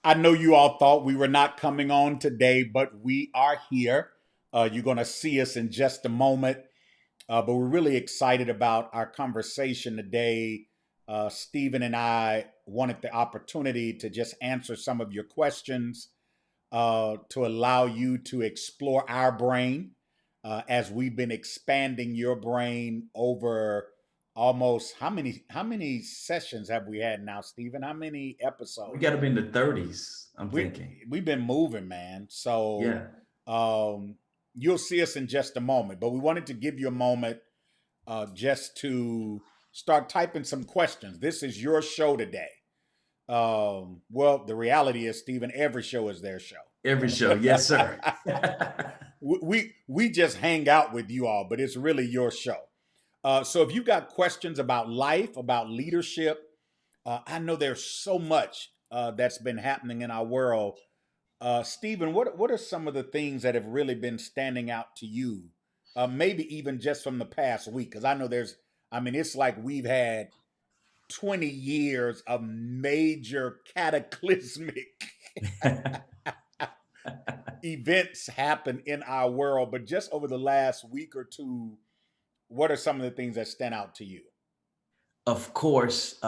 I know you all thought we were not coming on today, but we are here. You're going to see us in just a moment. But we're really excited about our conversation today. Stephen and I wanted the opportunity to just answer some of your questions to allow you to explore our brain as we've been expanding your brain over almost how many sessions have we had now, Stephen? How many We got episodes? to be in the 30s, I'm we thinking. we've been moving, man. So Yeah. um, you'll see us in just a moment, but we wanted to give you a moment just to start typing some questions. This is your show today. Well, the reality is, Stephen, every show is their show. Every show. Yes, sir. We just hang out with you all, but it's really your show. So if you got questions about life, about leadership, I know there's so much that's been happening in our world. Stephen, what are some of the things that have really been standing out to you? Maybe even just from the past week, because I know I mean, it's like we've had 20 years of major cataclysmic events happen in our world. But just over the last week or two, what are some of the things that stand out to you? Of course,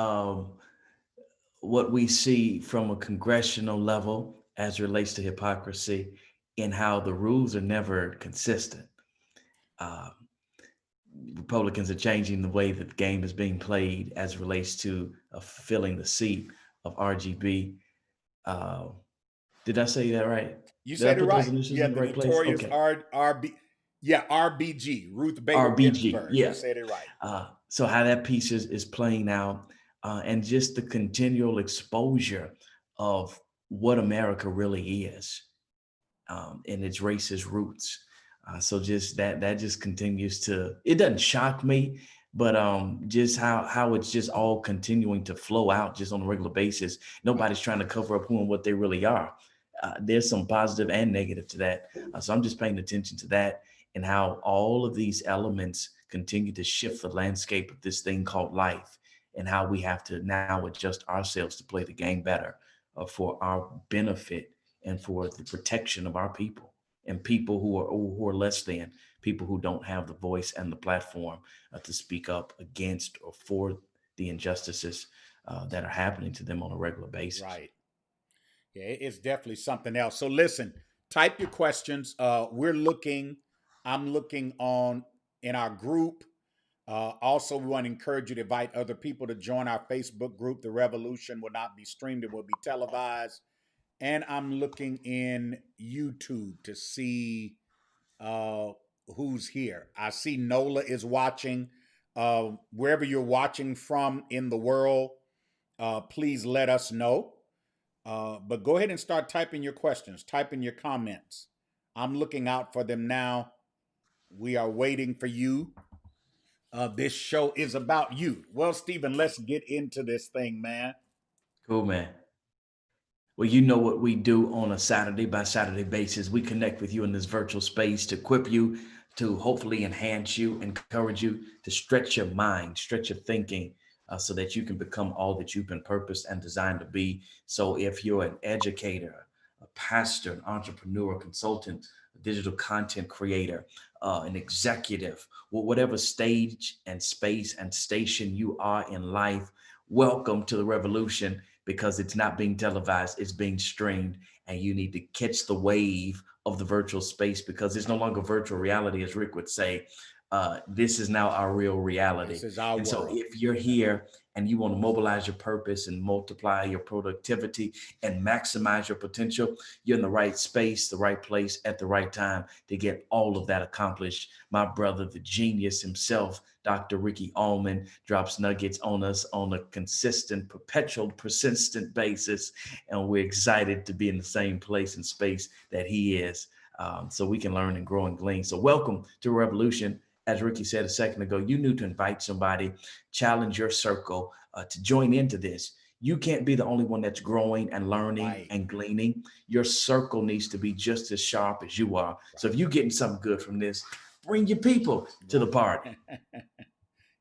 what we see from a congressional level as relates to hypocrisy and how the rules are never consistent. Uh, Republicans are changing the way that the game is being played as it relates to filling the seat of RGB. Uh, did I say that right? You Did I said it put those right. initials Yeah, in the the right place? notorious Okay. Yeah, RBG, Ruth Bader RBG. Ginsburg. You Yeah. said it right. So how that piece is playing out, and just the continual exposure of what America really is, and its racist roots. So just that just continues to, it doesn't shock me, but just how it's just all continuing to flow out just on a regular basis. Wow. Nobody's trying to cover up who and what they really are. There's some positive and negative to that. So I'm just paying attention to that and how all of these elements continue to shift the landscape of this thing called life, and how we have to now adjust ourselves to play the game better, for our benefit and for the protection of our people and people who are less than, people who don't have the voice and the platform to speak up against or for the injustices that are happening to them on a regular basis. Right. Yeah, it's definitely something else. So listen, type your questions. I'm looking on in our group. Also, we want to encourage you to invite other people to join our Facebook group. The revolution will not be streamed, it will be televised. And I'm looking in YouTube to see uh, who's here. I see Nola is watching. Wherever you're watching from in the world, please let us know. But go ahead and start typing your questions, typing your comments. I'm looking out for them now. We are waiting for you. This show is about you. Well, Stephen, let's get into this thing, man. Cool, man. Well, you know what we do on a Saturday by Saturday basis. We connect with you in this virtual space to equip you, to hopefully enhance you, encourage you to stretch your mind, stretch your thinking, so that you can become all that you've been purposed and designed to be. So, if you're an educator, a pastor, an entrepreneur, consultant, a digital content creator, an executive, whatever stage and space and station you are in life, welcome to the revolution, because it's not being televised, it's being streamed, and you need to catch the wave of the virtual space, because it's no longer virtual reality, as Rick would say. This is now our real reality. This is our And so, world. if you're here and you want to mobilize your purpose and multiply your productivity and maximize your potential, you're in the right space, the right place, at the right time to get all of that accomplished. My brother, the genius himself, Dr. Ricky Allman, drops nuggets on us on a consistent, perpetual, persistent basis. And we're excited to be in the same place and space that he is, so we can learn and grow and glean. So, welcome to Revolution. As Ricky said a second ago, you need to invite somebody, challenge your circle to join into this. You can't be the only one that's growing and learning Right, and gleaning. Your circle needs to be just as sharp as you are. So, if right, you're getting something good from this, bring your people to the party. right.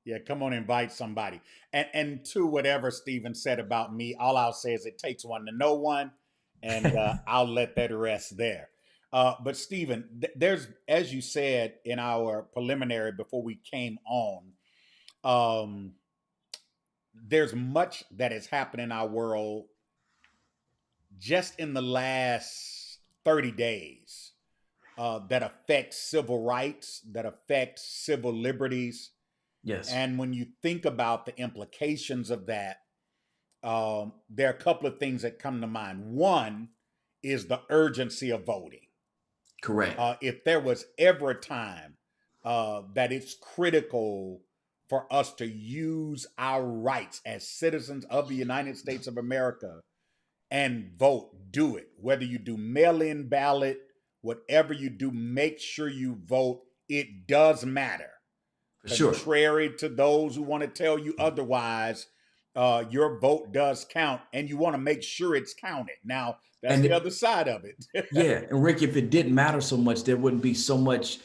Yeah, come on, invite somebody. And to whatever Stephen said about me, all I'll say is it takes one to know one. and I'll let that rest there. But Stephen, there's, as you said in our preliminary before we came on, um, there's much that has happened in our world just in the last 30 days that affects civil rights, that affects civil liberties. Yes, And when you think about the implications of that, there are a couple of things that come to mind. One is the urgency of voting. correct. If there was ever a time that it's critical for us to use our rights as citizens of the United States of America and vote, do it. Whether you do mail in ballot, whatever you do, make sure you vote. It does matter. For sure. Contrary to those who want to tell you otherwise, your vote does count, and you want to make sure it's counted. Now, that's And the other side of it. yeah, and Rick, if it didn't matter so much, there wouldn't be so much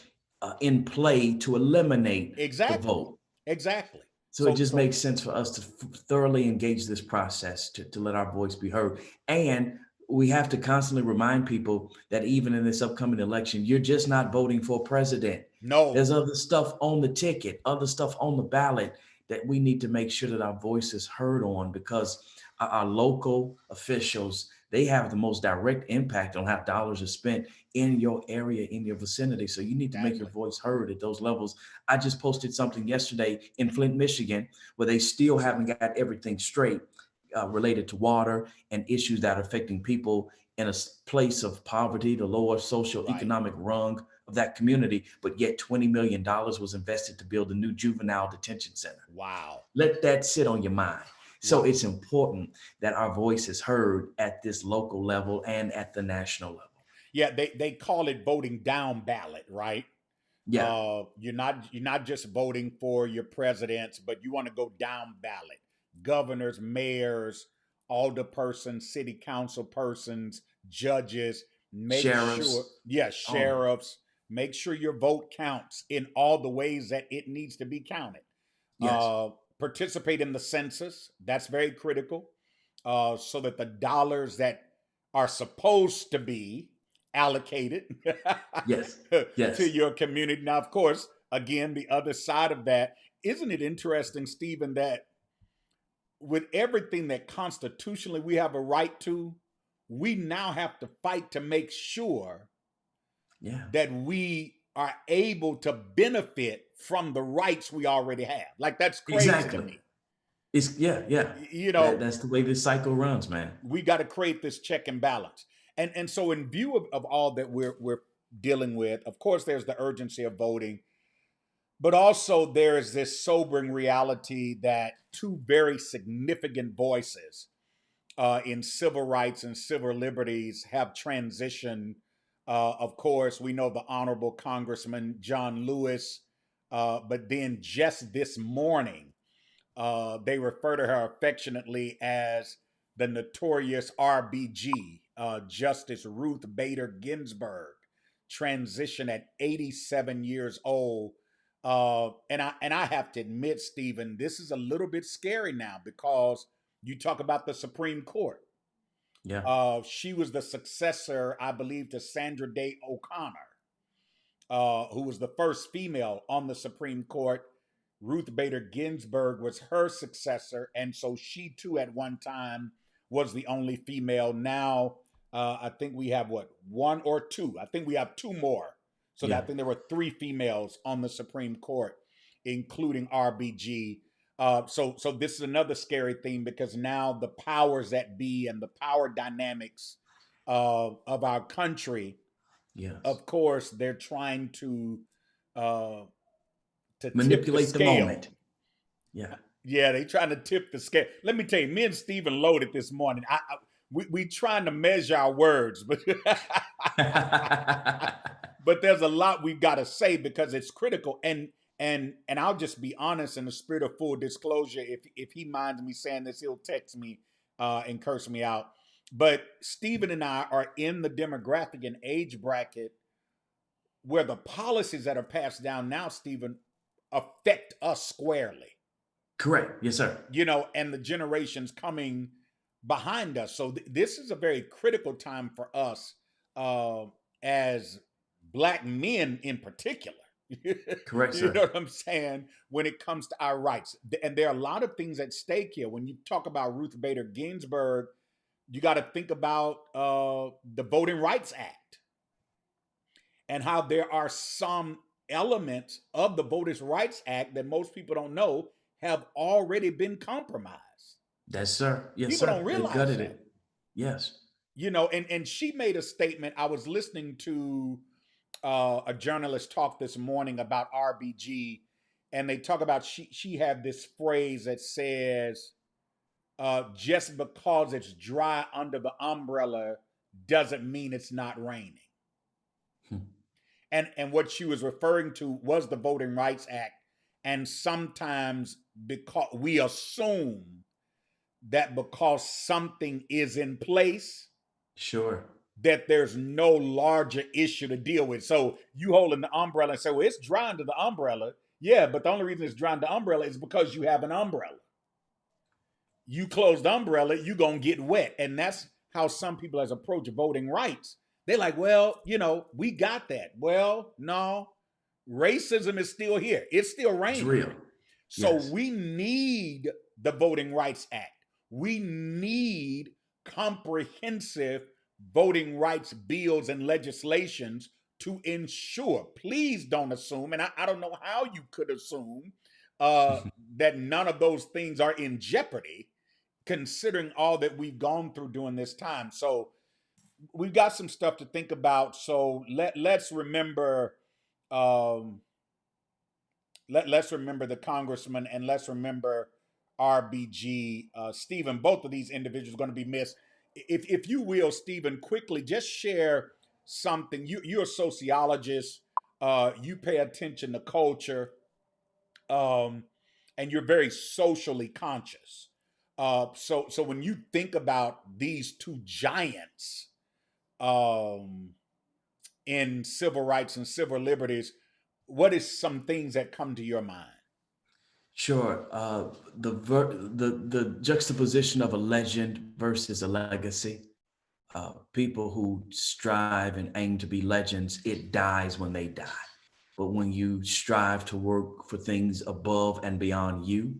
in play to eliminate the Exactly. vote. Exactly. So it So, just so makes sense for us to thoroughly engage this process to let our voice be heard. And we have to constantly remind people that even in this upcoming election, you're just not voting for president. no, There's other stuff on the ticket, other stuff on the ballot that we need to make sure that our voice is heard on, because our local officials, they have the most direct impact on how dollars are spent in your area, in your vicinity. So you need to make your exactly. voice heard at those levels. I just posted something yesterday in Flint, Michigan, where they still haven't got everything straight related to water and issues that are affecting people in a place of poverty, the lower social Right. economic rung of that community. But yet $20 million was invested to build a new juvenile detention center. Wow. Let that sit on your mind. So Wow. it's important that our voice is heard at this local level and at the national level. Yeah, they call it voting down ballot, right? Yeah, You're not just voting for your presidents, but you want to go down ballot. Governors, mayors, alderpersons, city council persons, judges. Make sure, sheriffs, yeah, all of it. sheriffs. Make sure your vote counts in all the ways that it needs to be counted. Yes, Participate in the census. That's very critical, so that the dollars that are supposed to be allocated yes, to yes. your community. Now, of course, again, the other side of that, isn't it interesting, Stephen, that with everything that constitutionally we have a right to, we now have to fight to make sure Yeah, that we are able to benefit from the rights we already have. Like, that's crazy to exactly. me. It's yeah, yeah. You know, That's the way this cycle runs, man. we got to create this check and balance. And so in view of all that we're dealing with, of course there's the urgency of voting, but also there is this sobering reality that two very significant voices in civil rights and civil liberties have transitioned. Of course, we know the Honorable Congressman John Lewis, but then just this morning, they refer to her affectionately as the notorious RBG, Justice Ruth Bader Ginsburg, transitioned at 87 years old. And I have to admit, Stephen, this is a little bit scary now because you talk about the Supreme Court. Yeah, She was the successor, I believe, to Sandra Day O'Connor, who was the first female on the Supreme Court. Ruth Bader Ginsburg was her successor, and so she too, at one time, was the only female. Now, I think we have what, one or two? I think we have two more. So that, yeah, I think there were three females on the Supreme Court, including RBG. So this is another scary thing because now the powers that be and the power dynamics of our country, yes. of course, they're trying uh, to tip the Manipulate the scale. moment. Yeah. Yeah, they trying to tip the scale. Let me tell you, me and Stephen loaded this morning. We trying to measure our words, but but there's a lot we've got to say because it's critical. And I'll just be honest in the spirit of full disclosure. If he minds me saying this, he'll text me and curse me out. But Stephen and I are in the demographic and age bracket where the policies that are passed down now, Stephen, affect us squarely. Correct. Yes, sir. And the generations coming behind us. So this is a very critical time for us as Black men in particular. Correct, You know sir. what I'm saying? When it comes to our rights. And there are a lot of things at stake here. When you talk about Ruth Bader Ginsburg, you got to think about the Voting Rights Act and how there are some elements of the Voting Rights Act that most people don't know have already been compromised. Yes, sir. Yes, People don't sir. They've realize gutted that. it. Yes. You know, and she made a statement. I was listening to a journalist talk this morning about RBG, and they talk about she had this phrase that says, just because it's dry under the umbrella doesn't mean it's not raining. Hmm. And what she was referring to was the Voting Rights Act. And sometimes because we assume that because something is in place, Sure. that there's no larger issue to deal with. So you holding the umbrella and say, well, it's dry under the umbrella. Yeah, but the only reason it's dry under the umbrella is because you have an umbrella. You close the umbrella, you're going to get wet. And that's how some people as approach voting rights. They're like, well, you know, we got that. Well, no, racism is still here. It's still It's raining. real. So Yes. we need the Voting Rights Act. We need comprehensive voting rights bills and legislations to ensure. Please don't assume, and I don't know how you could assume that none of those things are in jeopardy, considering all that we've gone through during this time. So we've got some stuff to think about. So let's remember um, let's remember the congressman and let's remember RBG. Stephen, both of these individuals are going to be missed. If you will, Stephen, quickly just share something. You're a sociologist. You pay attention to culture, um, and you're very socially conscious. So when you think about these two giants um, in civil rights and civil liberties, what is some things that come to your mind? Sure. The juxtaposition of a legend versus a legacy. People who strive and aim to be legends, it dies when they die. But when you strive to work for things above and beyond you,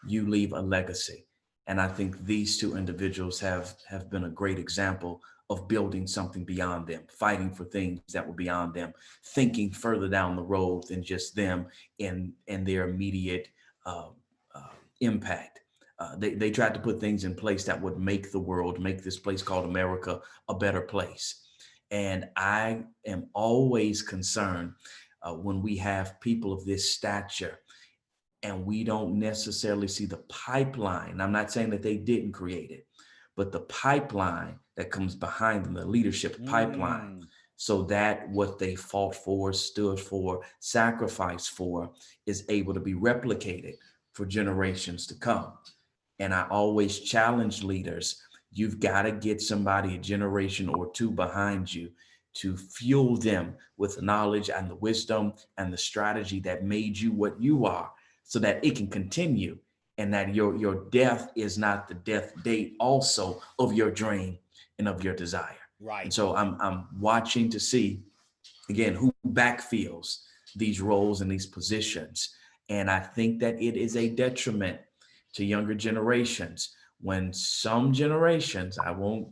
you leave a legacy. And I think these two individuals have been a great example of building something beyond them, fighting for things that were beyond them, thinking further down the road than just them in their immediate uh, uh, impact. They tried to put things in place that would make the world, make this place called America a better place. And I am always concerned when we have people of this stature and we don't necessarily see the pipeline. I'm not saying that they didn't create it, but the pipeline that comes behind them, the leadership pipeline, Mm, so that what they fought for, stood for, sacrificed for is able to be replicated for generations to come. And I always challenge leaders, you've got to get somebody a generation or two behind you to fuel them with the knowledge and the wisdom and the strategy that made you what you are so that it can continue and that your death is not the death date also of your dream and of your desire. And right. so I'm watching to see again who backfills these roles and these positions. And I think that it is a detriment to younger generations when some generations, I won't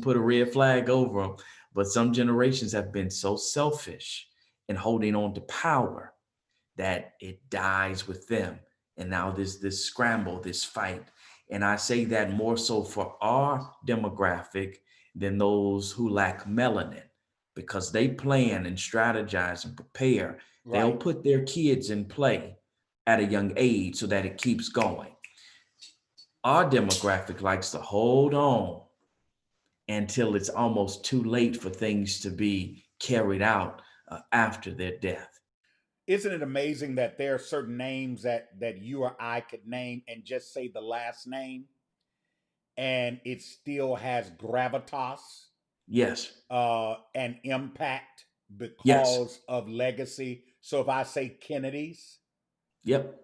put a red flag over them, but some generations have been so selfish in holding on to power that it dies with them. And now this scramble, this fight. And I say that more so for our demographic than those who lack melanin, because they plan and strategize and prepare. They'll Right. put their kids in play at a young age so that it keeps going. Our demographic likes to hold on until it's almost too late for things to be carried out after their death. Isn't it amazing that there are certain names that you or I could name and just say the last name and it still has gravitas and impact Yes. because of legacy? So if I say Kennedys, Yep.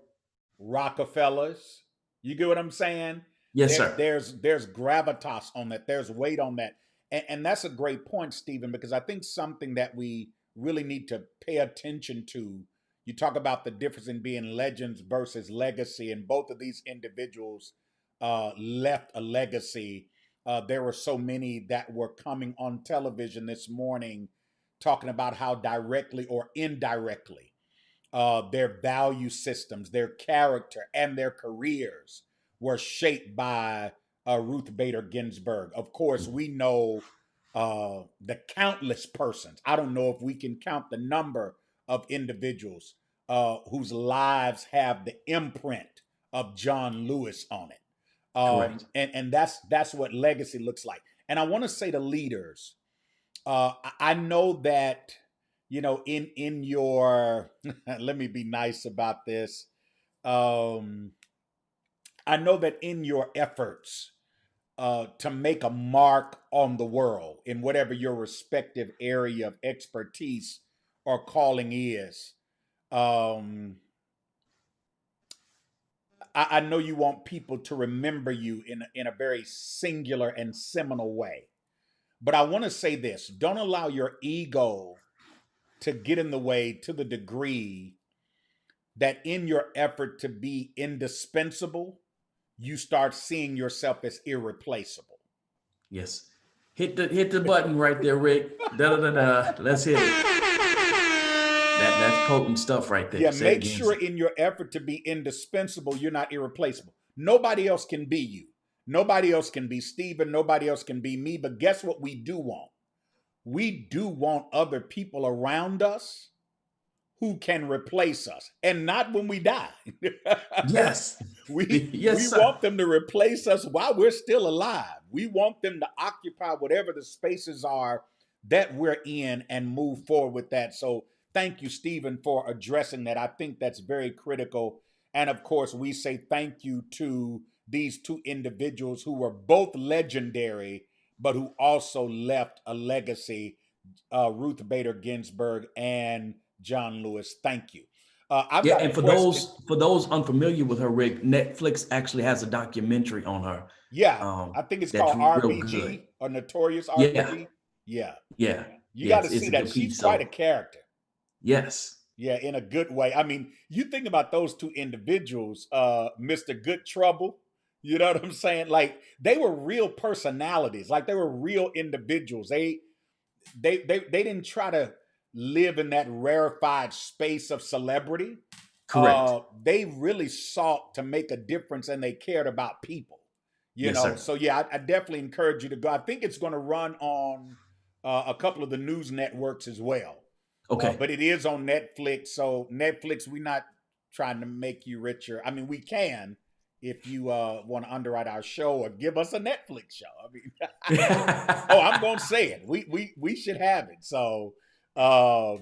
Rockefellers, you get what I'm saying? Yes, sir. There's gravitas on that. There's weight on that. And that's a great point, Stephen, because I think something that we really need to pay attention to. You talk about the difference in being legends versus legacy, and both of these individuals left a legacy. There were so many that were coming on television this morning talking about how directly or indirectly their value systems, their character, and their careers were shaped by Ruth Bader Ginsburg. Of course, we know the countless persons. I don't know if we can count the number of individuals whose lives have the imprint of John Lewis on it. Correct. And that's what legacy looks like. And I want to say to leaders, I know that in your let me be nice about this. Um, I know that in your efforts to make a mark on the world in whatever your respective area of expertise or calling is, um, I know you want people to remember you in a very singular and seminal way. But I want to say this: don't allow your ego to get in the way to the degree that in your effort to be indispensable, you start seeing yourself as irreplaceable. Yes. Hit the button right there, Rick. Da da da da. Let's hit it. That's potent stuff right there. Yeah, Say it make again, sure sir. in your effort to be indispensable, you're not irreplaceable. Nobody else can be you. Nobody else can be Stephen. Nobody else can be me. But guess what we do want? We do want other people around us who can replace us, and not when we die. Yes. We Yes, sir. want them to replace us while we're still alive. We want them to occupy whatever the spaces are that we're in and move forward with that. So thank you, Stephen, for addressing that. I think that's very critical. And of course, we say thank you to these two individuals who were both legendary, but who also left a legacy, Ruth Bader Ginsburg and John Lewis. Thank you. I've Yeah, got a and question. for those unfamiliar with her, Rick, Netflix actually has a documentary on her. Yeah, Um, I think it's that's called real good. RBG or Notorious Yeah, RBG. Yeah, yeah, you yeah. got to It's see a that. good She's piece. quite a So character. yes, Yeah, in a good way. I mean, you think about those two individuals, Mr. Good Trouble. You know what I'm saying? Like they were real personalities. Like they were real individuals. They didn't try to live in that rarefied space of celebrity. correct. They really sought to make a difference and they cared about people. Yes, sir. So yeah, I definitely encourage you to go. I think it's going to run on a couple of the news networks as well, Okay. but it is on Netflix. So Netflix, we're not trying to make you richer. I mean, we can if you want to underwrite our show or give us a Netflix show. I mean, oh, I'm gonna say it. We should have it. So, uh,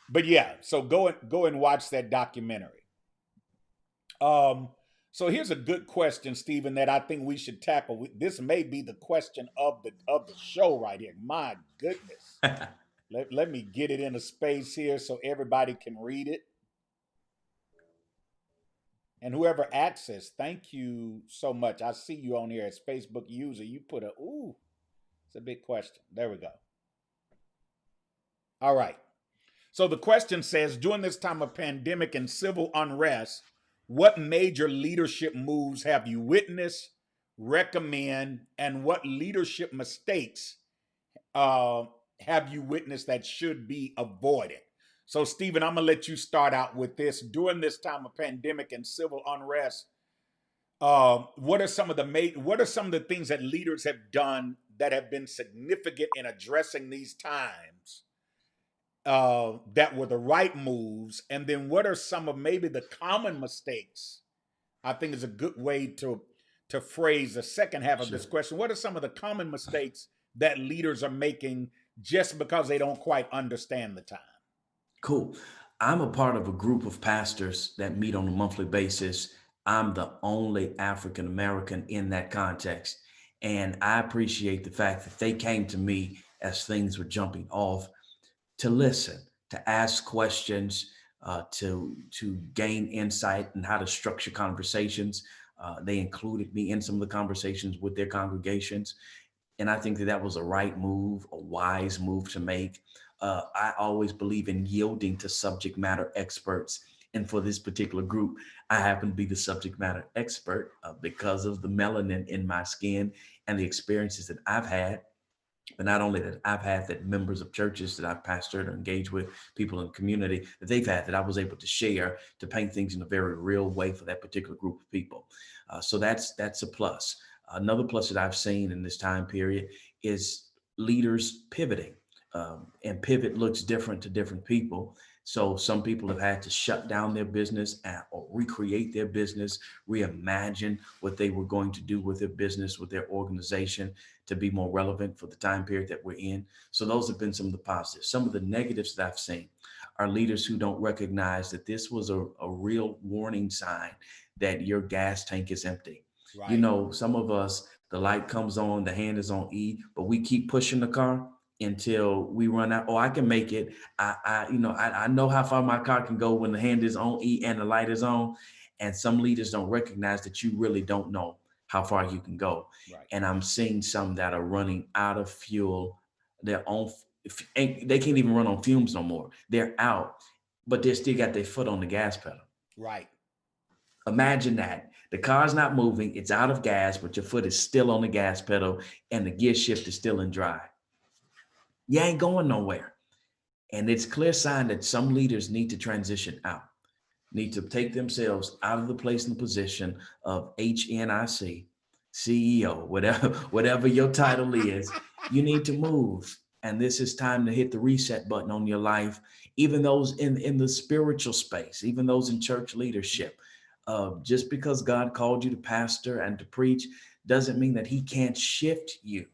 but yeah. So go and watch that documentary. Um, so here's a good question, Stephen, that I think we should tackle. This may be the question of the show right here. My goodness. Let me get it in a space here so everybody can read it. And whoever access, thank you so much. I see you on here as Facebook user. You put it's a big question. There we go. All right. So the question says, during this time of pandemic and civil unrest, what major leadership moves have you witnessed, recommend, and what leadership mistakes uh, have you witnessed that should be avoided? So, Stephen, I'm gonna let you start out with this. During this time of pandemic and civil unrest, what are some of the things that leaders have done that have been significant in addressing these times? That were the right moves, and then what are some of maybe the common mistakes? I think is a good way to phrase the second half of this Sure. question. What are some of the common mistakes that leaders are making just because they don't quite understand the time? Cool. I'm a part of a group of pastors that meet on a monthly basis. I'm the only African American in that context. And I appreciate the fact that they came to me as things were jumping off to listen, to ask questions, to gain insight and how to structure conversations. They included me in some of the conversations with their congregations. And I think that that was a right move, a wise move to make. I always believe in yielding to subject matter experts. And for this particular group, I happen to be the subject matter expert because of the melanin in my skin and the experiences that I've had. But not only that I've had, that members of churches that I've pastored or engaged with, people in the community that they've had, that I was able to share to paint things in a very real way for that particular group of people. So that's a plus. Another plus that I've seen in this time period is leaders pivoting. And pivot looks different to different people. So some people have had to shut down their business or recreate their business, reimagine what they were going to do with their business, with their organization, to be more relevant for the time period that we're in. So those have been some of the positives. Some of the negatives that I've seen are leaders who don't recognize that this was a real warning sign that your gas tank is empty. You Right. know, some of us, the light comes on, the hand is on E, but we keep pushing the car until we run out. Oh, I can make it. I know how far my car can go when the hand is on E and the light is on. And some leaders don't recognize that you really don't know how far you can go. Right. And I'm seeing some that are running out of fuel. They're on, they can't even run on fumes no more. They're out, but they still got their foot on the gas pedal. Right. Imagine that. The car's not moving, it's out of gas, but your foot is still on the gas pedal and the gear shift is still in drive. You ain't going nowhere. And it's clear sign that some leaders need to transition out, need to take themselves out of the place and position of HNIC, CEO, whatever your title is. You need to move. And this is time to hit the reset button on your life. Even those in the spiritual space, even those in church leadership. Just because God called you to pastor and to preach doesn't mean that he can't shift you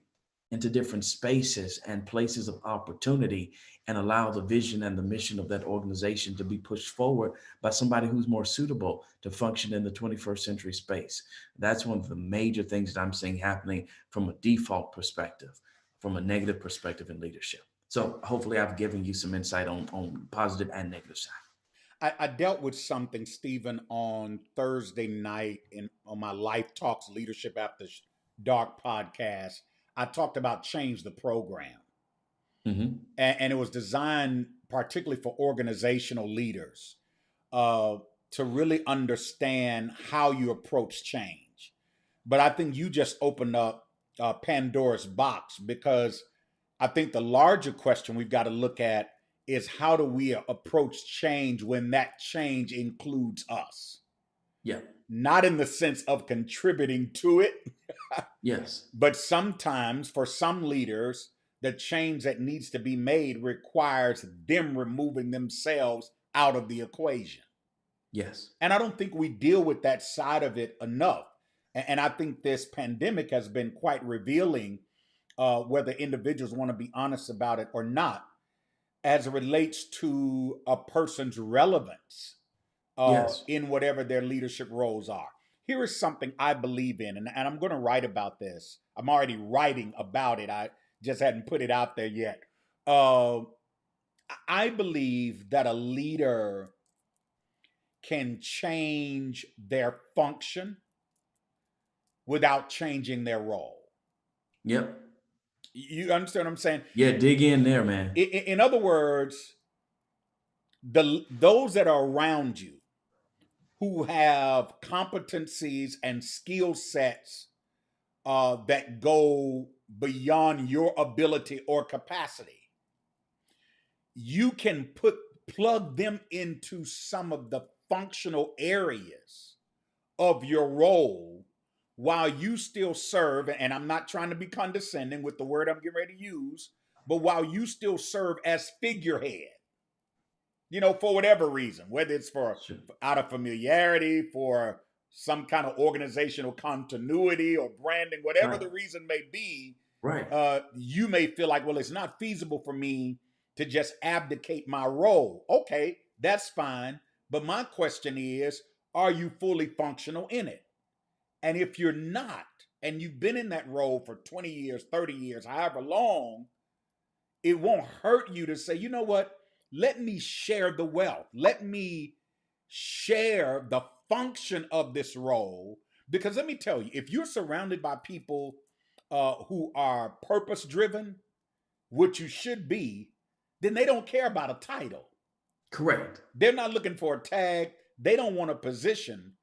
into different spaces and places of opportunity and allow the vision and the mission of that organization to be pushed forward by somebody who's more suitable to function in the 21st century space. That's one of the major things that I'm seeing happening from a default perspective, from a negative perspective in leadership. So hopefully I've given you some insight on positive and negative side. I dealt with something, Stephen, on Thursday night on my Life Talks Leadership After Dark podcast. I talked about change the program, Mm-hmm. and it was designed particularly for organizational leaders uh, to really understand how you approach change. But I think you just opened up Pandora's box, because I think the larger question we've got to look at is, how do we approach change when that change includes us? Yeah. Not in the sense of contributing to it, Yes. but sometimes for some leaders, the change that needs to be made requires them removing themselves out of the equation. Yes. And I don't think we deal with that side of it enough. And I think this pandemic has been quite revealing, whether individuals want to be honest about it or not, as it relates to a person's relevance Yes. in whatever their leadership roles are. Here is something I believe in, and I'm going to write about this. I'm already writing about it. I just hadn't put it out there yet. Uh, I believe that a leader can change their function without changing their role. Yep. You understand what I'm saying? Yeah. Dig in there, man. In other words, those that are around you who have competencies and skill sets that go beyond your ability or capacity, you can plug them into some of the functional areas of your role while you still serve. And I'm not trying to be condescending with the word I'm getting ready to use, but while you still serve as figurehead, for whatever reason, whether it's for Sure. out of familiarity, for some kind of organizational continuity or branding, whatever Right. the reason may be, Right. you may feel like, well, it's not feasible for me to just abdicate my role. Okay, that's fine. But my question is, are you fully functional in it? And if you're not, and you've been in that role for 20 years, 30 years, however long, it won't hurt you to say, you know what? Let me share the wealth. Let me share the function of this role, Because let me tell you, if you're surrounded by people who are purpose driven, which you should be, then they don't care about a title. Correct. They're not looking for a tag. They don't want a position.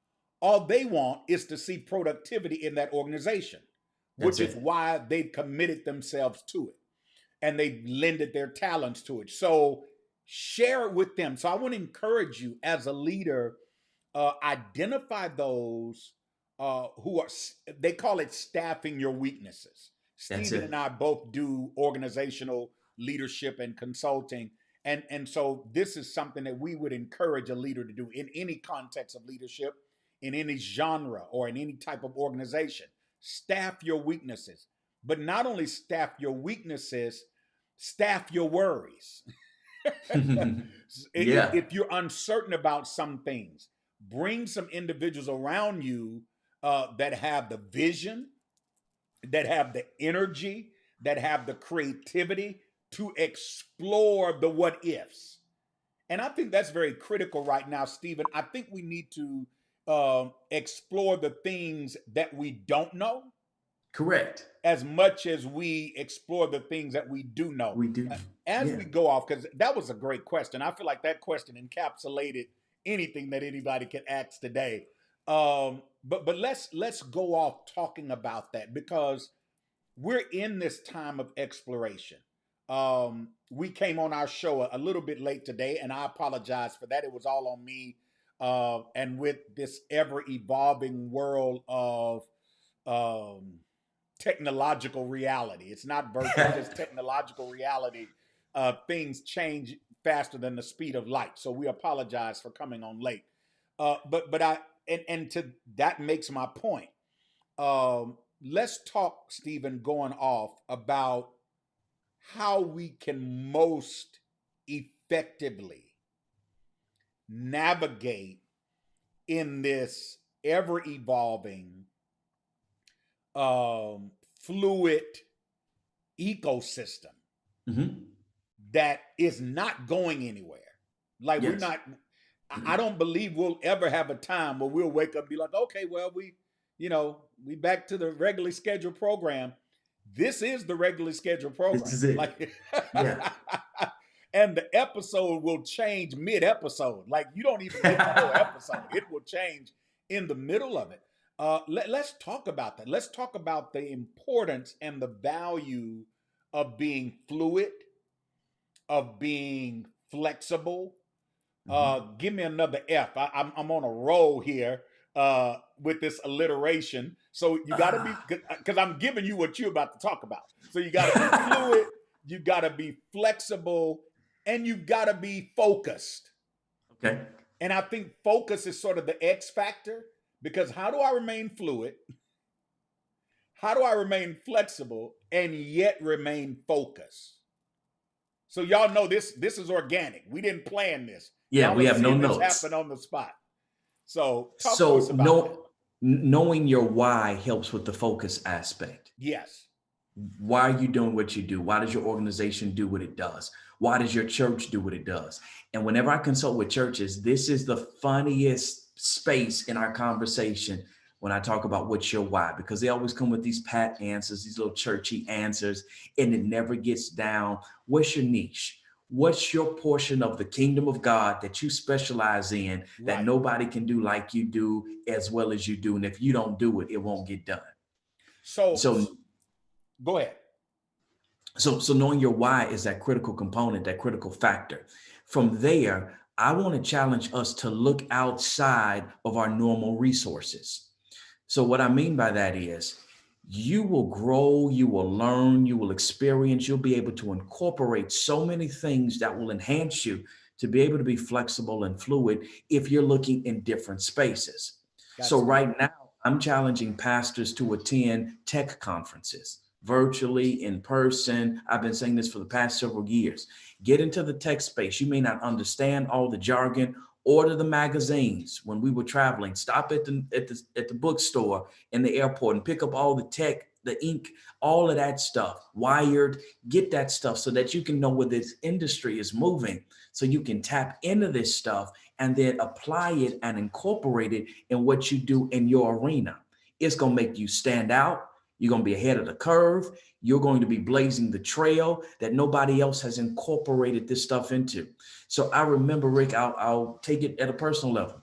All they want is to see productivity in that organization, That's which is it. why they've committed themselves to it and they've lended their talents to it. So share it with them. So I want to encourage you as a leader, identify those who are, they call it staffing your weaknesses. That's Stephen and it. I both do organizational leadership and consulting. And so this is something that we would encourage a leader to do in any context of leadership, in any genre or in any type of organization. Staff your weaknesses, but not only staff your weaknesses, staff your worries. Yeah. If you're uncertain about some things, bring some individuals around you that have the vision, that have the energy, that have the creativity to explore the what ifs. And I think that's very critical right now, Stephen. I think we need to explore the things that we don't know Correct. as much as we explore the things that we do know. We do. As Yeah. we go off, because that was a great question. I feel like that question encapsulated anything that anybody can ask today. But let's go off talking about that because we're in this time of exploration. We came on our show a little bit late today, and I apologize for that. It was all on me. And with this ever evolving world of um, technological reality. It's not virtual, just technological reality. Things change faster than the speed of light. So we apologize for coming on late. But I and to that makes my point. Let's talk, Stephen, going off about how we can most effectively navigate in this ever evolving fluid ecosystem Hmm. that is not going anywhere. Like we're Yes. not, I don't believe we'll ever have a time where we'll wake up and be like, okay, well, we back to the regularly scheduled program. This is the regularly scheduled This program. is it. Like, Yeah. and the episode will change mid episode. Like you don't even get the whole episode. It will change in the middle of it. Let's talk about that. Let's talk about the importance and the value of being fluid, of being flexible. Hmm. Give me another F. I'm on a roll here with this alliteration. So you got to be, Ah. because I'm giving you what you're about to talk about. So you got to be fluid, you got to be flexible, and you got to be focused. Okay. And I think focus is sort of the X factor because how do I remain fluid? How do I remain flexible and yet remain focused? So y'all know this is organic. We didn't plan this. Yeah, Y'all we are have no seeing this notes. happen on the spot. So talk to us So about that. knowing your why helps with the focus aspect. Yes. Why are you doing what you do? Why does your organization do what it does? Why does your church do what it does? And whenever I consult with churches, this is the funniest space in our conversation when I talk about what's your why, because they always come with these pat answers, these little churchy answers, and it never gets down. What's your niche? What's your portion of the kingdom of God that you specialize in that Right. nobody can do like you do as well as you do? And if you don't do it, it won't get done. So So go ahead. So knowing your why is that critical component, that critical factor. From there, I want to challenge us to look outside of our normal resources. So what I mean by that is you will grow, you will learn, you will experience, you'll be able to incorporate so many things that will enhance you to be able to be flexible and fluid if you're looking in different spaces. So That's good. right now, I'm challenging pastors to attend tech conferences, virtually, in person. I've been saying this for the past several years. Get into the tech space. You may not understand all the jargon. Order the magazines. When we were traveling, stop at the bookstore in the airport and pick up all the tech, the ink, all of that stuff. Wired, get that stuff so that you can know where this industry is moving, so you can tap into this stuff and then apply it and incorporate it in what you do in your arena. It's going to make you stand out. You're going to be ahead of the curve. You're going to be blazing the trail that nobody else has incorporated this stuff into. So I remember, Rick, I'll take it at a personal level.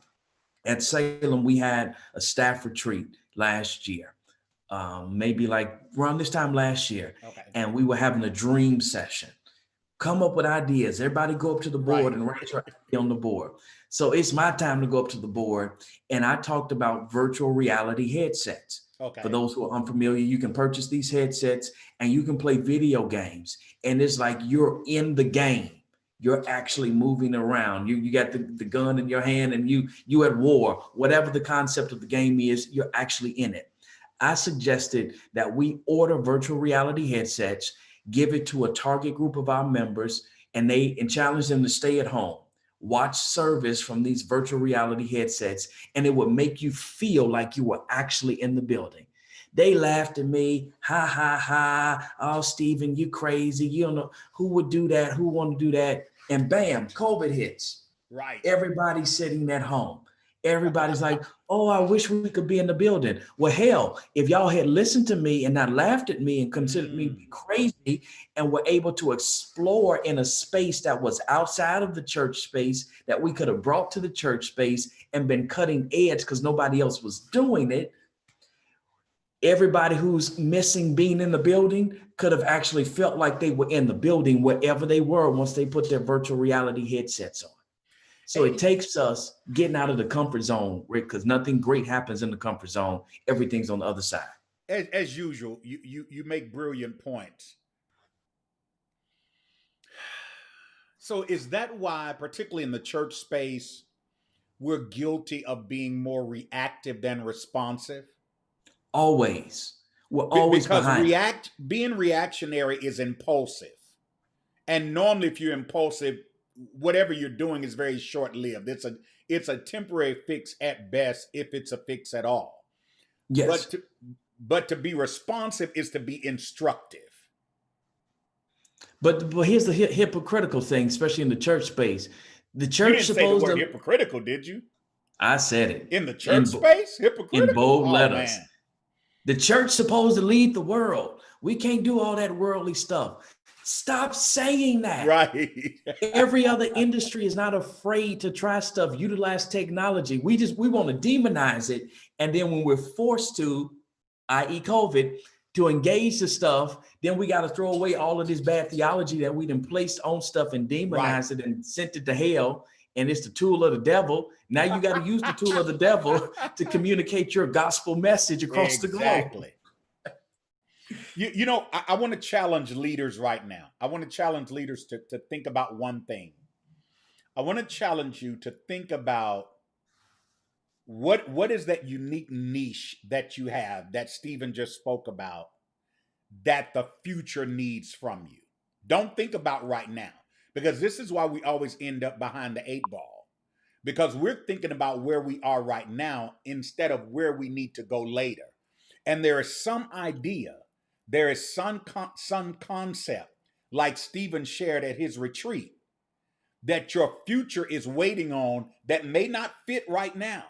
At Salem, we had a staff retreat last year, maybe like around this time last year. Okay. And we were having a dream session. Come up with ideas. Everybody go up to the board Right. and write your idea on the board. So it's my time to go up to the board. And I talked about virtual reality headsets. For Okay. those who are unfamiliar, you can purchase these headsets and you can play video games. And it's like you're in the game. You're actually moving around. You got the gun in your hand and you at war. Whatever the concept of the game is, you're actually in it. I suggested that we order virtual reality headsets, give it to a target group of our members, and challenge them to stay at home, watch service from these virtual reality headsets, and it would make you feel like you were actually in the building. They laughed at me, ha, ha, ha. Oh, Stephen, you crazy. You don't know who would do that, who want to do that. And bam, COVID hits. Right. Everybody's sitting at home. Everybody's like, oh, I wish we could be in the building. Well, hell, if y'all had listened to me and not laughed at me and considered me crazy and were able to explore in a space that was outside of the church space that we could have brought to the church space and been cutting edge because nobody else was doing it, everybody who's missing being in the building could have actually felt like they were in the building wherever they were once they put their virtual reality headsets on. So it takes us getting out of the comfort zone, Rick, because nothing great happens in the comfort zone. Everything's on the other side. As usual, you make brilliant points. So is that why, particularly in the church space, we're guilty of being more reactive than responsive? Always. We're always Because behind. being reactionary is impulsive. And normally if you're impulsive, whatever you're doing is very short-lived. It's a temporary fix at best, if it's a fix at all. Yes. But to be responsive is to be instructive. But here's the hypocritical thing, especially in the church space. The You church didn't say the supposed word to. hypocritical, did you? I said it In the church space? in Hypocritical? bold Oh, letters. man. The church supposed to lead the world. We can't do all that worldly stuff. Stop saying that. Right. Every other industry is not afraid to try stuff, utilize technology. We want to demonize it. And then when we're forced to, i.e. COVID, to engage the stuff, then we got to throw away all of this bad theology that we done placed on stuff and demonized it and sent it to hell. And it's the tool of the devil. Now you got to use the tool of the devil to communicate your gospel message across the globe. Exactly. You know, I want to challenge leaders right now. I want to challenge leaders to think about one thing. I want to challenge you to think about what is that unique niche that you have that Stephen just spoke about that the future needs from you. Don't think about right now, because this is why we always end up behind the 8 ball, because we're thinking about where we are right now instead of where we need to go later. And there is some idea, there is some concept, like Stephen shared at his retreat, that your future is waiting on that may not fit right now.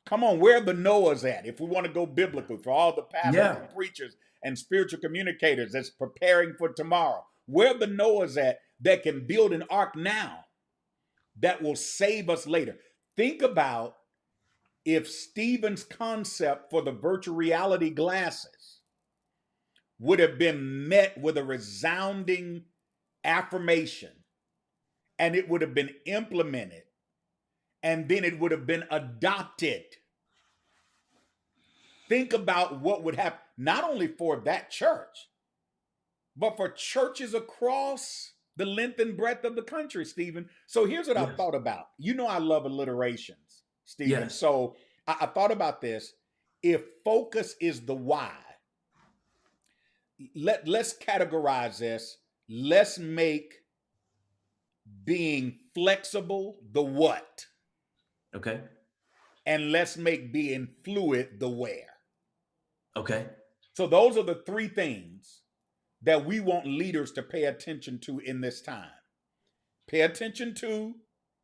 Come on, where are the Noahs at? If we want to go biblical, for all the pastors and preachers and spiritual communicators that's preparing for tomorrow, where are the Noahs at that can build an ark now that will save us later? Think about if Stephen's concept for the virtual reality glasses would have been met with a resounding affirmation, and it would have been implemented, and then it would have been adopted. Think about what would happen, not only for that church, but for churches across the length and breadth of the country, Stephen. So here's what I thought about. You know I love alliterations, Stephen. Yes. So I thought about this. If focus is the why, let's categorize this. Let's make being flexible the what. Okay. And let's make being fluid the where. Okay. So those are the three things that we want leaders to pay attention to in this time. Pay attention to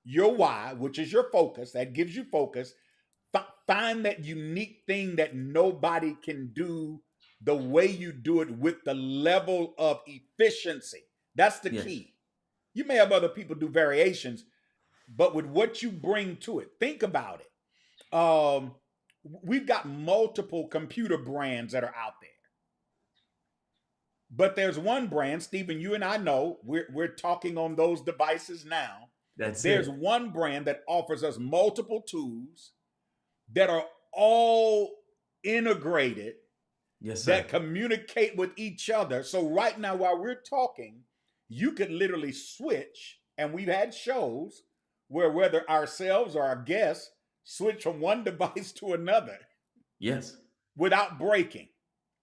your why, which is your focus. That gives you focus. Find that unique thing that nobody can do the way you do it with the level of efficiency. That's the Yes. key. You may have other people do variations, but with what you bring to it, think about it. We've got multiple computer brands that are out there, but there's one brand, Stephen, you and I know, we're talking on those devices now. That's There's it. one brand that offers us multiple tools that are all integrated, Yes, that sir. communicate with each other. So right now, while we're talking, you could literally switch, and we've had shows where whether ourselves or our guests switch from one device to another Yes. without breaking.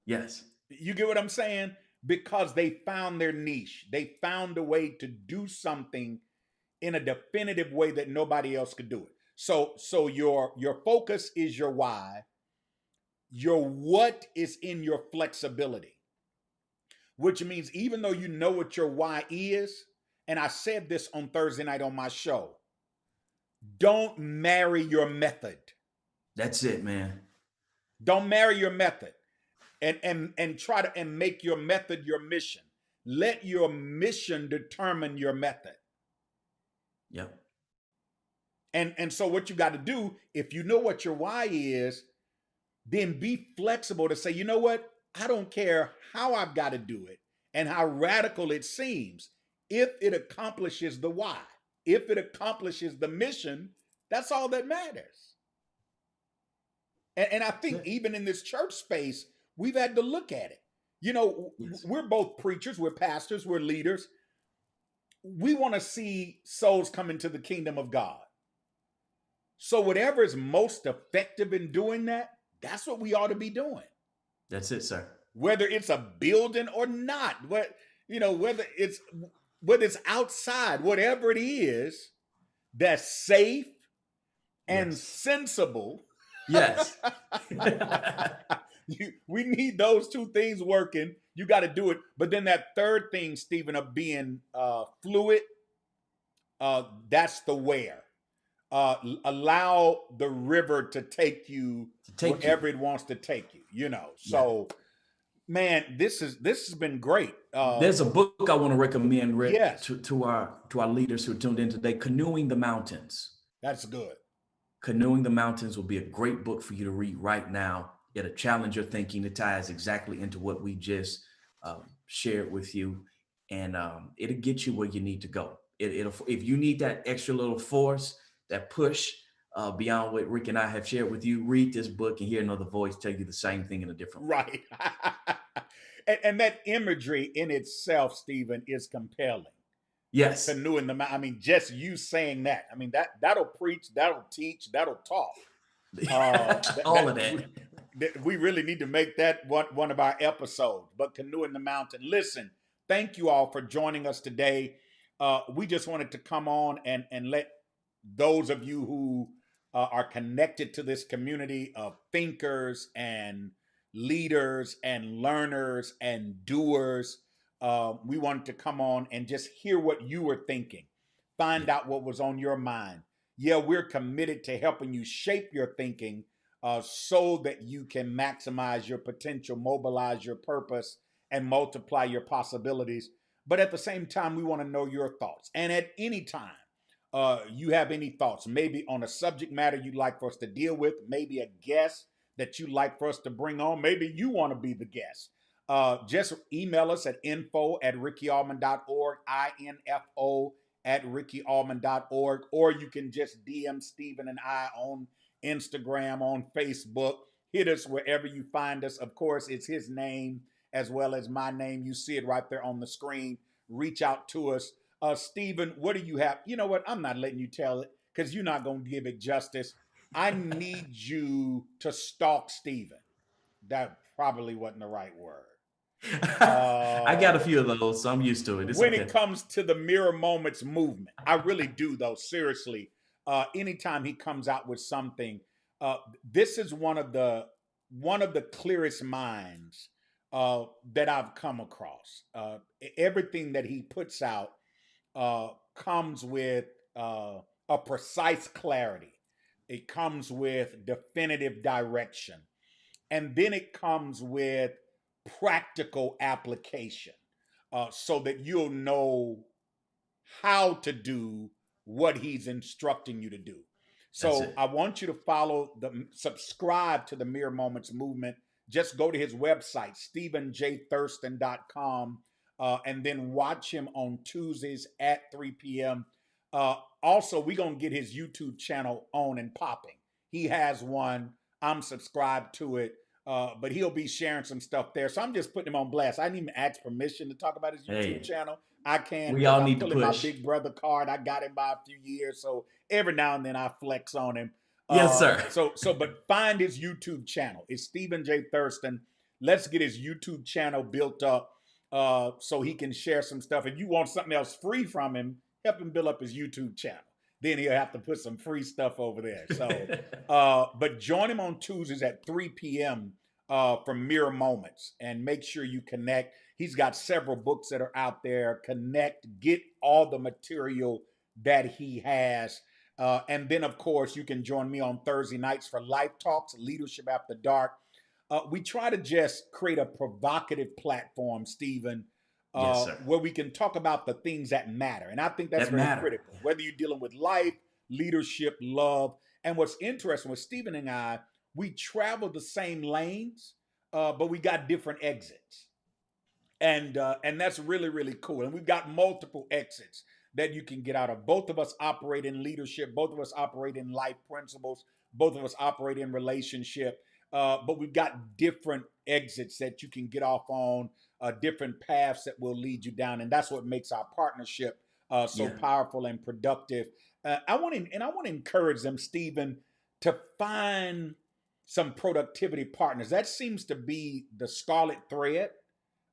Yes. You get what I'm saying? Because they found their niche. They found a way to do something in a definitive way that nobody else could do it. So your focus is your why. Your what is in your flexibility, which means even though you know what your why is, and I said this on Thursday night on my show, don't marry your method. That's it, man. Don't marry your method and try to and make your method your mission. Let your mission determine your method. Yep. And so what you got to do, if you know what your why is, then be flexible to say, you know what? I don't care how I've got to do it and how radical it seems. If it accomplishes the why, if it accomplishes the mission, that's all that matters. And I think even in this church space, we've had to look at it. You know, Yes. we're both preachers, we're pastors, we're leaders. We want to see souls come into the kingdom of God. So whatever is most effective in doing that, that's what we ought to be doing. That's it, sir. Whether it's a building or not, whether it's outside, whatever it is that's safe and Yes. sensible. Yes. We need those two things working. You got to do it. But then that third thing, Stephen, of being fluid, that's the where. Allow the river to take you wherever it wants to take you. So man, this has been great. There's a book I want to recommend, Rick, Yes, to our leaders who are tuned in today. Canoeing the Mountains. that's good. Canoeing the Mountains will be a great book for you to read right now. It'll challenge your thinking. It ties exactly into what we just shared with you, and it'll get you where you need to go. It'll if you need that extra little force, that push beyond what Rick and I have shared with you, read this book and hear another voice tell you the same thing in a different way. Right. And that imagery in itself, Stephen, is compelling. Yes. Canoeing the mountain. I mean, just you saying that. I mean, that'll preach, that'll teach, that'll talk. All of that. We really need to make that one of our episodes. But Canoeing the Mountain. Listen, thank you all for joining us today. We just wanted to come on and let those of you who are connected to this community of thinkers and leaders and learners and doers, we wanted to come on and just hear what you were thinking, find out what was on your mind. Yeah, we're committed to helping you shape your thinking so that you can maximize your potential, mobilize your purpose, and multiply your possibilities. But at the same time, we want to know your thoughts. And at any time, you have any thoughts, maybe on a subject matter you'd like for us to deal with, maybe a guest that you'd like for us to bring on, maybe you want to be the guest. Just email us at info@rickyallman.org, info@rickyallman.org, or you can just DM Stephen and I on Instagram, on Facebook. Hit us wherever you find us. Of course, it's his name as well as my name. You see it right there on the screen. Reach out to us. Stephen, what do you have? You know what? I'm not letting you tell it because you're not going to give it justice. I need you to stalk Stephen. That probably wasn't the right word. I got a few of those, so I'm used to it. It's When okay. it comes to the Mirror Moments movement, I really do, though, seriously. Anytime he comes out with something, this is one of the clearest minds that I've come across. Everything that he puts out comes with a precise clarity. It comes with definitive direction. And then it comes with practical application, so that you'll know how to do what he's instructing you to do. That's So it. I want you to subscribe to the Mere Moments movement. Just go to his website, StephenJThurston.com, and then watch him on Tuesdays at 3 p.m. Also, we're going to get his YouTube channel on and popping. He has one. I'm subscribed to it. But he'll be sharing some stuff there. So I'm just putting him on blast. I didn't even ask permission to talk about his YouTube Hey, channel. I can we because all I'm need to pulling my push. big brother card. I got him by a few years, so every now and then I flex on him. Yes, sir. But find his YouTube channel. It's Stephen J. Thurston. Let's get his YouTube channel built up, so he can share some stuff. If you want something else free from him, help him build up his YouTube channel. Then he'll have to put some free stuff over there. So, but join him on Tuesdays at 3 p.m. From Mere Moments, and make sure you connect. He's got several books that are out there. Connect, get all the material that he has. And then, of course, you can join me on Thursday nights for Life Talks, Leadership After Dark. We try to just create a provocative platform, Stephen, Yes, sir. where we can talk about the things that matter. And I think that's That very matter. critical, whether you're dealing with life, leadership, love. And what's interesting with Stephen and I, we travel the same lanes, but we got different exits, and that's really really cool. And we've got multiple exits that you can get out of. Both of us operate in leadership. Both of us operate in life principles. Both of us operate in relationship. But we've got different exits that you can get off on, different paths that will lead you down, and that's what makes our partnership so Yeah. powerful and productive. I want to encourage them, Stephen, to find some productivity partners. That seems to be the scarlet thread.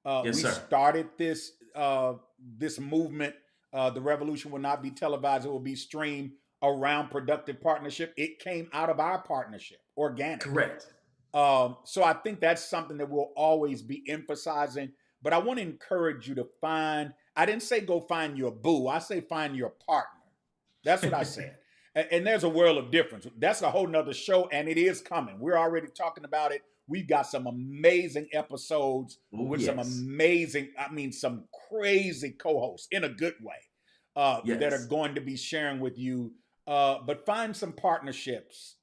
Yes, We sir. started this movement. The revolution will not be televised; it will be streamed around productive partnership. It came out of our partnership, organic. Correct. So I think that's something that we'll always be emphasizing. But I want to encourage you to find. I didn't say go find your boo. I say find your partner. That's what I said. And there's a world of difference. That's a whole nother show, and it is coming. We're already talking about it. We've got some amazing episodes Oh, with some yes. amazing, I mean, some crazy co-hosts in a good way, that are Yes. going to be sharing with you. But find some partnerships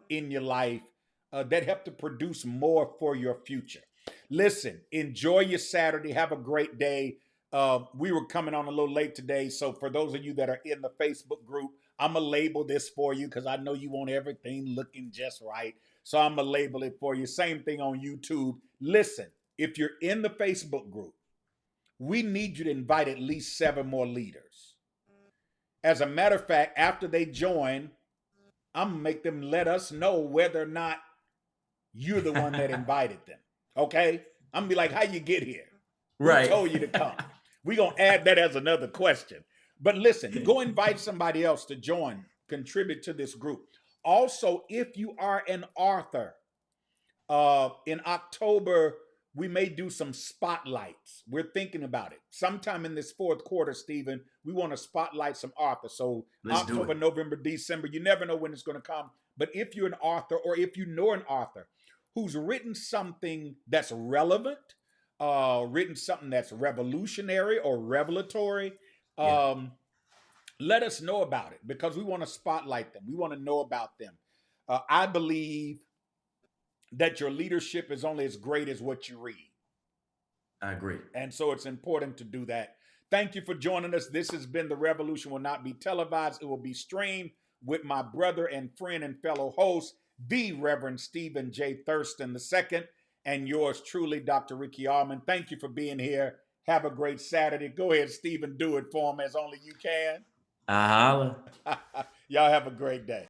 in your life that help to produce more for your future. Listen, enjoy your Saturday. Have a great day. We were coming on a little late today. So for those of you that are in the Facebook group, I'm going to label this for you because I know you want everything looking just right. So I'm going to label it for you. Same thing on YouTube. Listen, if you're in the Facebook group, we need you to invite at least 7 more leaders. As a matter of fact, after they join, I'm going to make them let us know whether or not you're the one that invited them. Okay? I'm going to be like, how you get here? Who Right. told you to come? We're going to add that as another question. But listen, go invite somebody else to join, contribute to this group. Also, if you are an author, in October, we may do some spotlights. We're thinking about it. Sometime in this fourth quarter, Stephen, we want to spotlight some authors. So Let's do it. October, November, December, you never know when it's going to come. But if you're an author, or if you know an author who's written something that's relevant, written something that's revolutionary or revelatory, Yeah. let us know about it, because we want to spotlight them. We want to know about them. I believe that your leadership is only as great as what you read. I agree. And so it's important to do that. Thank you for joining us. This has been The Revolution Will Not Be Televised. It will be streamed with my brother and friend and fellow host, the Reverend Stephen J. Thurston II, and yours truly, Dr. Ricky Allmon. Thank you for being here. Have a great Saturday. Go ahead, Stephen, do it for him as only you can. I holla. Y'all have a great day.